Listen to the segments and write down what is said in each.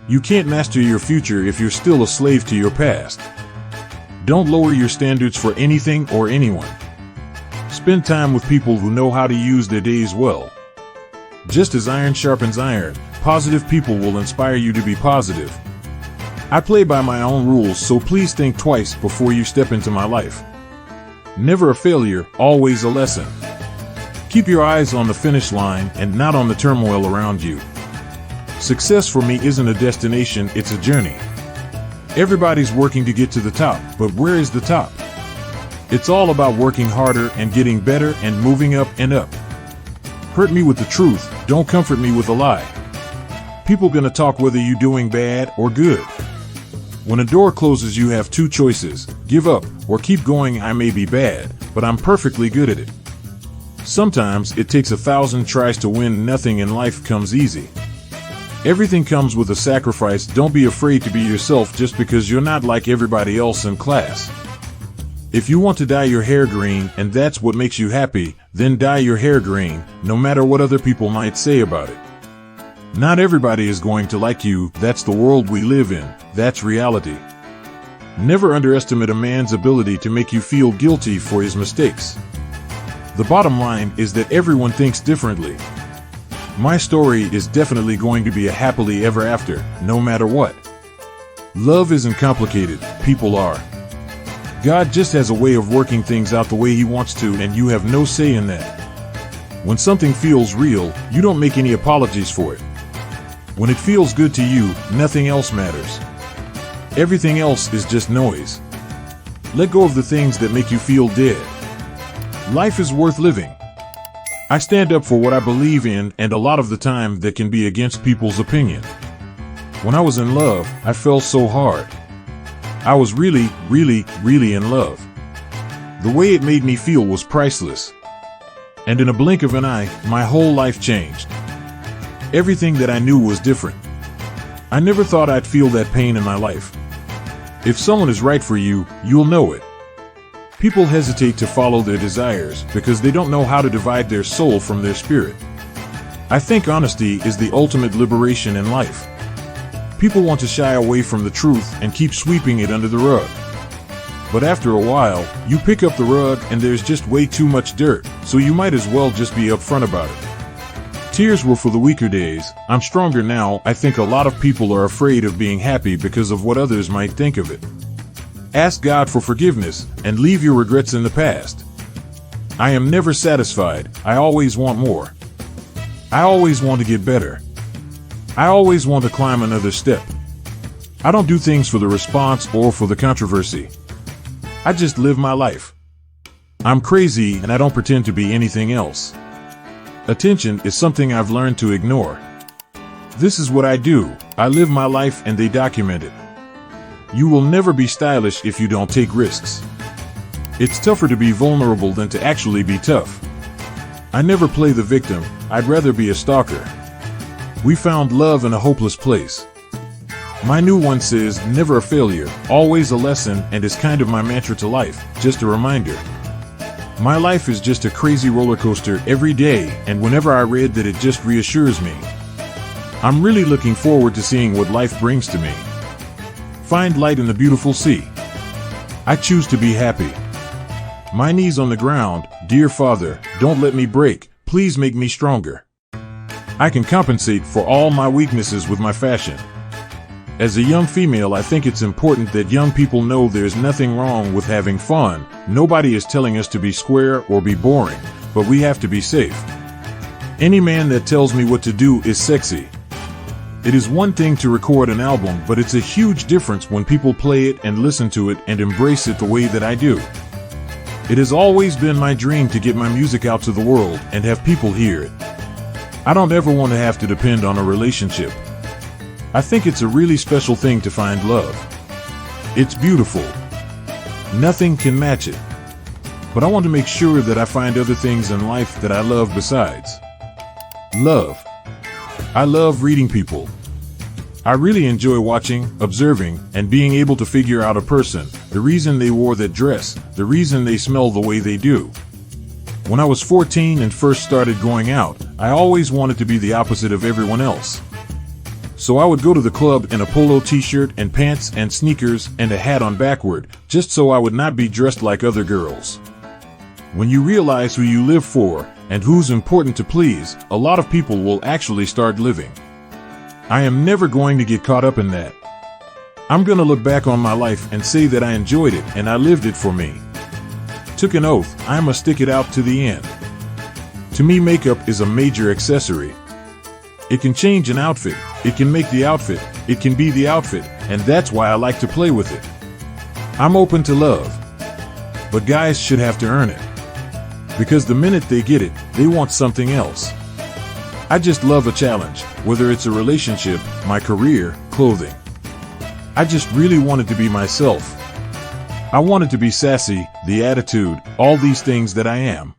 You can't master your future if you're still a slave to your past. Don't lower your standards for anything or anyone. Spend time with people who know how to use their days well. Just as iron sharpens iron, positive people will inspire you to be positive. I play by my own rules, so please think twice before you step into my life. Never a failure, always a lesson. Keep your eyes on the finish line and not on the turmoil around you. Success for me isn't a destination, it's a journey. Everybody's working to get to the top, but where is the top? It's all about working harder and getting better and moving up and up. Hurt me with the truth, don't comfort me with a lie. People gonna talk whether you doing bad or good. When a door closes, you have two choices: give up or keep going. I may be bad, but I'm perfectly good at it. Sometimes it takes 1,000 tries to win. Nothing in life comes easy. Everything comes with a sacrifice. Don't be afraid to be yourself just because you're not like everybody else in class. If you want to dye your hair green and that's what makes you happy, then dye your hair green, no matter what other people might say about it. Not everybody is going to like you. That's the world we live in. That's reality. Never underestimate a man's ability to make you feel guilty for his mistakes. The bottom line is that everyone thinks differently. My story is definitely going to be a happily ever after, no matter what. Love isn't complicated, people are. God just has a way of working things out the way He wants to, and you have no say in that. When something feels real, you don't make any apologies for it. When it feels good to you, nothing else matters. Everything else is just noise. Let go of the things that make you feel dead. Life is worth living. I stand up for what I believe in, and a lot of the time that can be against people's opinion. When I was in love, I fell so hard. I was really in love. The way it made me feel was priceless. And in a blink of an eye, my whole life changed. Everything that I knew was different. I never thought I'd feel that pain in my life. If someone is right for you, you'll know it. People hesitate to follow their desires because they don't know how to divide their soul from their spirit. I think honesty is the ultimate liberation in life. People want to shy away from the truth and keep sweeping it under the rug. But after a while, you pick up the rug and there's just way too much dirt, so you might as well just be upfront about it. Tears were for the weaker days. I'm stronger now. I think a lot of people are afraid of being happy because of what others might think of it. Ask God for forgiveness and leave your regrets in the past. I am never satisfied. I always want more. I always want to get better. I always want to climb another step. I don't do things for the response or for the controversy. I just live my life. I'm crazy and I don't pretend to be anything else. Attention is something I've learned to ignore. This is what I do. I live my life and they document it. You will never be stylish if you don't take risks. It's tougher to be vulnerable than to actually be tough. I never play the victim. I'd rather be a stalker. We found love in a hopeless place. My new one says, never a failure, always a lesson, and is kind of my mantra to life, just a reminder. My life is just a crazy roller coaster every day, and whenever I read that, it just reassures me. I'm really looking forward to seeing what life brings to me. Find light in the beautiful sea. I choose to be happy. My knees on the ground, dear Father, don't let me break, please make me stronger. I can compensate for all my weaknesses with my fashion. As a young female, I think it's important that young people know there's nothing wrong with having fun. Nobody is telling us to be square or be boring, but we have to be safe. Any man that tells me what to do is sexy. It is one thing to record an album, but it's a huge difference when people play it and listen to it and embrace it the way that I do. It has always been my dream to get my music out to the world and have people hear it. I don't ever want to have to depend on a relationship. I think it's a really special thing to find love. It's beautiful. Nothing can match it. But I want to make sure that I find other things in life that I love besides love. I love reading people. I really enjoy watching, observing, and being able to figure out a person, the reason they wore that dress, the reason they smell the way they do. When I was 14 and first started going out, I always wanted to be the opposite of everyone else. So I would go to the club in a polo t-shirt and pants and sneakers and a hat on backward, just so I would not be dressed like other girls. When you realize who you live for and who's important to please, a lot of people will actually start living. I am never going to get caught up in that. I'm gonna look back on my life and say that I enjoyed it and I lived it for me. Took an oath, I must stick it out to the end. To me, makeup is a major accessory. It can change an outfit, it can make the outfit, it can be the outfit, and that's why I like to play with it. I'm open to love, but guys should have to earn it. Because the minute they get it, they want something else. I just love a challenge, whether it's a relationship, my career, clothing. I just really wanted to be myself. I wanted to be sassy, the attitude, all these things that I am.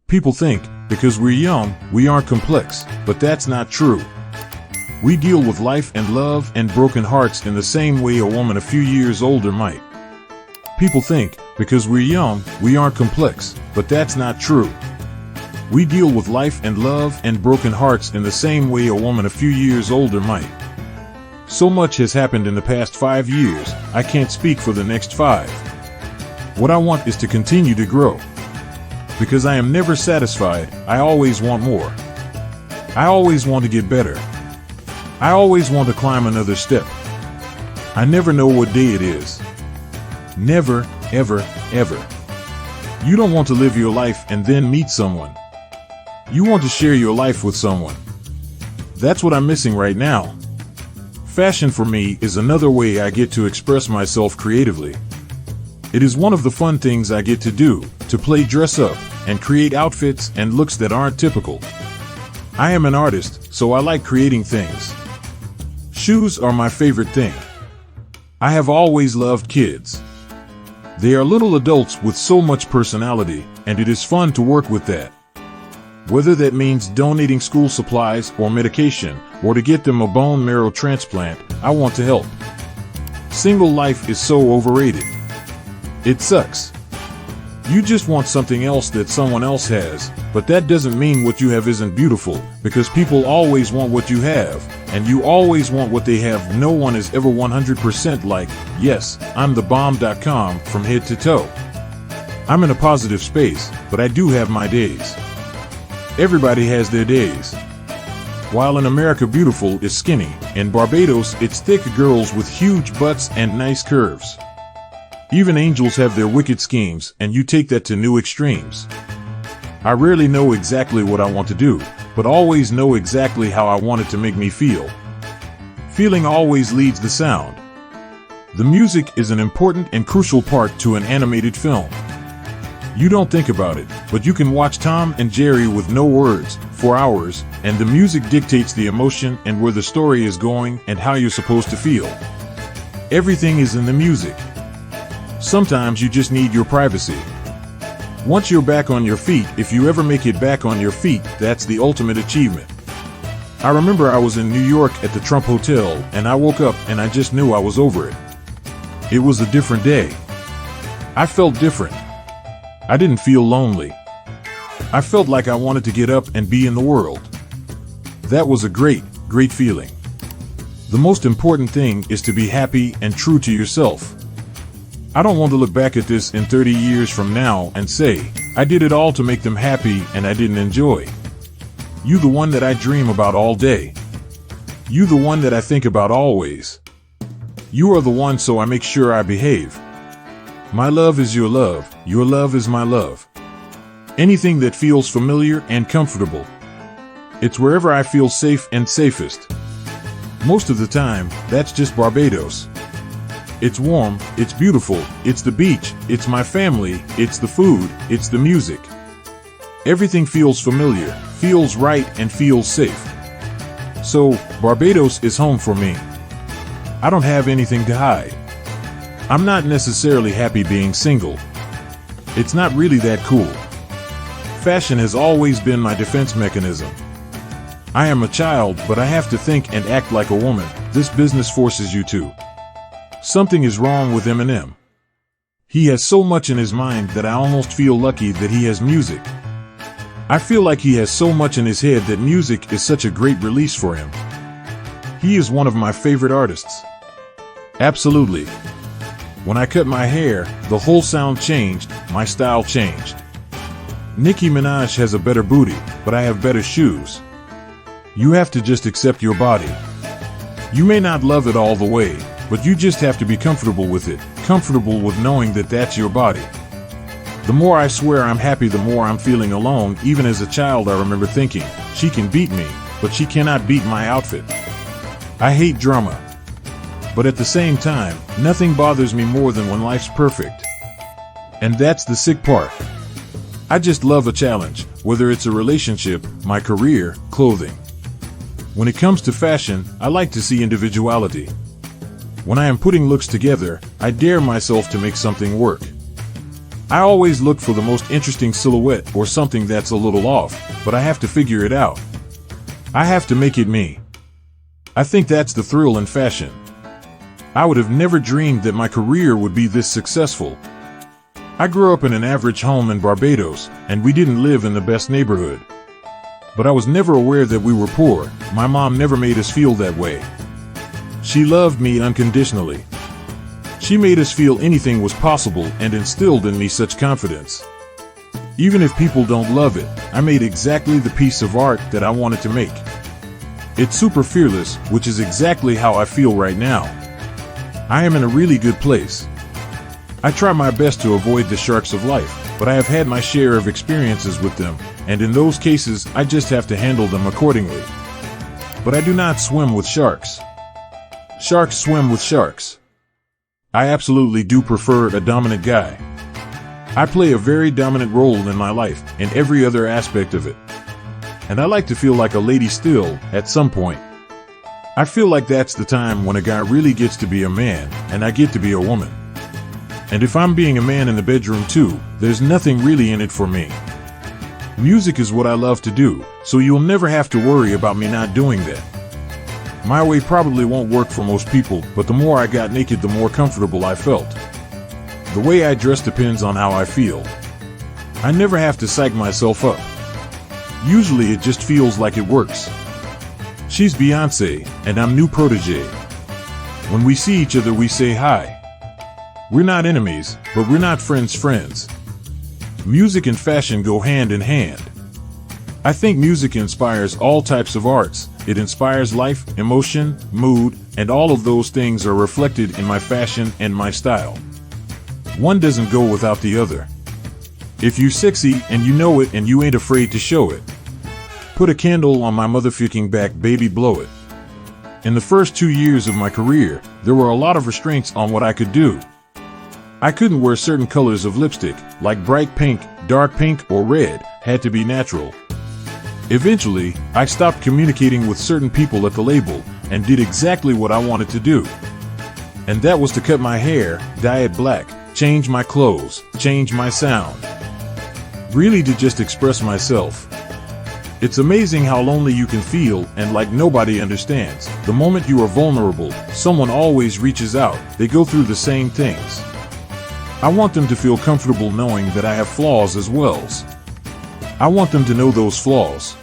People think, because we're young, we aren't complex, but that's not true. We deal with life and love and broken hearts in the same way a woman a few years older might. People think, because we're young, we aren't complex, but that's not true. We deal with life and love and broken hearts in the same way a woman a few years older might. So much has happened in the past 5 years, I can't speak for the next 5. What I want is to continue to grow. Because I am never satisfied, I always want more. I always want to get better. I always want to climb another step. I never know what day it is. Never, ever, ever. You don't want to live your life and then meet someone. You want to share your life with someone. That's what I'm missing right now. Fashion for me is another way I get to express myself creatively. It is one of the fun things I get to do, to play dress up and create outfits and looks that aren't typical. I am an artist, so I like creating things. Shoes are my favorite thing. I have always loved kids. They are little adults with so much personality, and it is fun to work with that. Whether that means donating school supplies or medication, or to get them a bone marrow transplant, I want to help. Single life is so overrated. It sucks. You just want something else that someone else has, but that doesn't mean what you have isn't beautiful, because people always want what you have, and you always want what they have. No one is ever 100% like, yes, I'm the bomb.com from head to toe. I'm in a positive space, but I do have my days. Everybody has their days. While in America beautiful is skinny, in Barbados it's thick girls with huge butts and nice curves. Even angels have their wicked schemes, and you take that to new extremes. I rarely know exactly what I want to do, but always know exactly how I want it to make me feel. Feeling always leads the sound. The music is an important and crucial part to an animated film. You don't think about it, but you can watch Tom and Jerry with no words for hours, and the music dictates the emotion and where the story is going and how you're supposed to feel. Everything is in the music. Sometimes you just need your privacy. Once you're back on your feet, if you ever make it back on your feet, that's the ultimate achievement. I remember I was in New York at the Trump Hotel, and I woke up and I just knew I was over it. It was a different day. I felt different. I didn't feel lonely. I felt like I wanted to get up and be in the world. That was a great, great feeling. The most important thing is to be happy and true to yourself. I don't want to look back at this in 30 years from now and say, I did it all to make them happy and I didn't enjoy. You the one that I dream about all day. You the one that I think about always. You are the one, so I make sure I behave. My love is your love is my love. Anything that feels familiar and comfortable. It's wherever I feel safe and safest. Most of the time, that's just Barbados. It's warm, it's beautiful, it's the beach, it's my family, it's the food, it's the music. Everything feels familiar, feels right, and feels safe. So, Barbados is home for me. I don't have anything to hide. I'm not necessarily happy being single. It's not really that cool. Fashion has always been my defense mechanism. I am a child, but I have to think and act like a woman. This business forces you to. Something is wrong with Eminem. He has so much in his mind that I almost feel lucky that he has music. I feel like he has so much in his head that music is such a great release for him. He is one of my favorite artists. Absolutely. When I cut my hair, the whole sound changed, my style changed. Nicki Minaj has a better booty, but I have better shoes. You have to just accept your body. You may not love it all the way, but you just have to be comfortable with it, comfortable with knowing that that's your body. The more I swear I'm happy, the more I'm feeling alone. Even as a child, I remember thinking, she can beat me, but she cannot beat my outfit. I hate drama. But at the same time, nothing bothers me more than when life's perfect. And that's the sick part. I just love a challenge, whether it's a relationship, my career, clothing. When it comes to fashion, I like to see individuality. When I am putting looks together, I dare myself to make something work. I always look for the most interesting silhouette or something that's a little off, but I have to figure it out. I have to make it me. I think that's the thrill in fashion. I would have never dreamed that my career would be this successful. I grew up in an average home in Barbados, and we didn't live in the best neighborhood. But I was never aware that we were poor. My mom never made us feel that way. She loved me unconditionally. She made us feel anything was possible and instilled in me such confidence. Even if people don't love it, I made exactly the piece of art that I wanted to make. It's super fearless, which is exactly how I feel right now. I am in a really good place. I try my best to avoid the sharks of life, but I have had my share of experiences with them, and in those cases, I just have to handle them accordingly. But I do not swim with sharks. Sharks swim with sharks. I absolutely do prefer a dominant guy. I play a very dominant role in my life, in every other aspect of it. And I like to feel like a lady still, at some point. I feel like that's the time when a guy really gets to be a man, and I get to be a woman. And if I'm being a man in the bedroom too, there's nothing really in it for me. Music is what I love to do, so you'll never have to worry about me not doing that. My way probably won't work for most people, but the more I got naked, the more comfortable I felt. The way I dress depends on how I feel. I never have to psych myself up. Usually it just feels like it works. She's Beyoncé, and I'm new protege. When we see each other, we say hi. We're not enemies, but we're not friends. Music and fashion go hand in hand. I think music inspires all types of arts. It inspires life, emotion, mood, and all of those things are reflected in my fashion and my style. One doesn't go without the other. If you're sexy and you know it and you ain't afraid to show it. Put a candle on my motherfucking back, baby, blow it. In the first 2 years of my career, there were a lot of restraints on what I could do. I couldn't wear certain colors of lipstick, like bright pink, dark pink, or red, had to be natural. Eventually, I stopped communicating with certain people at the label and did exactly what I wanted to do. And that was to cut my hair, dye it black, change my clothes, change my sound. Really to just express myself. It's amazing how lonely you can feel and like nobody understands. The moment you are vulnerable, someone always reaches out. They go through the same things. I want them to feel comfortable knowing that I have flaws as well. I want them to know those flaws.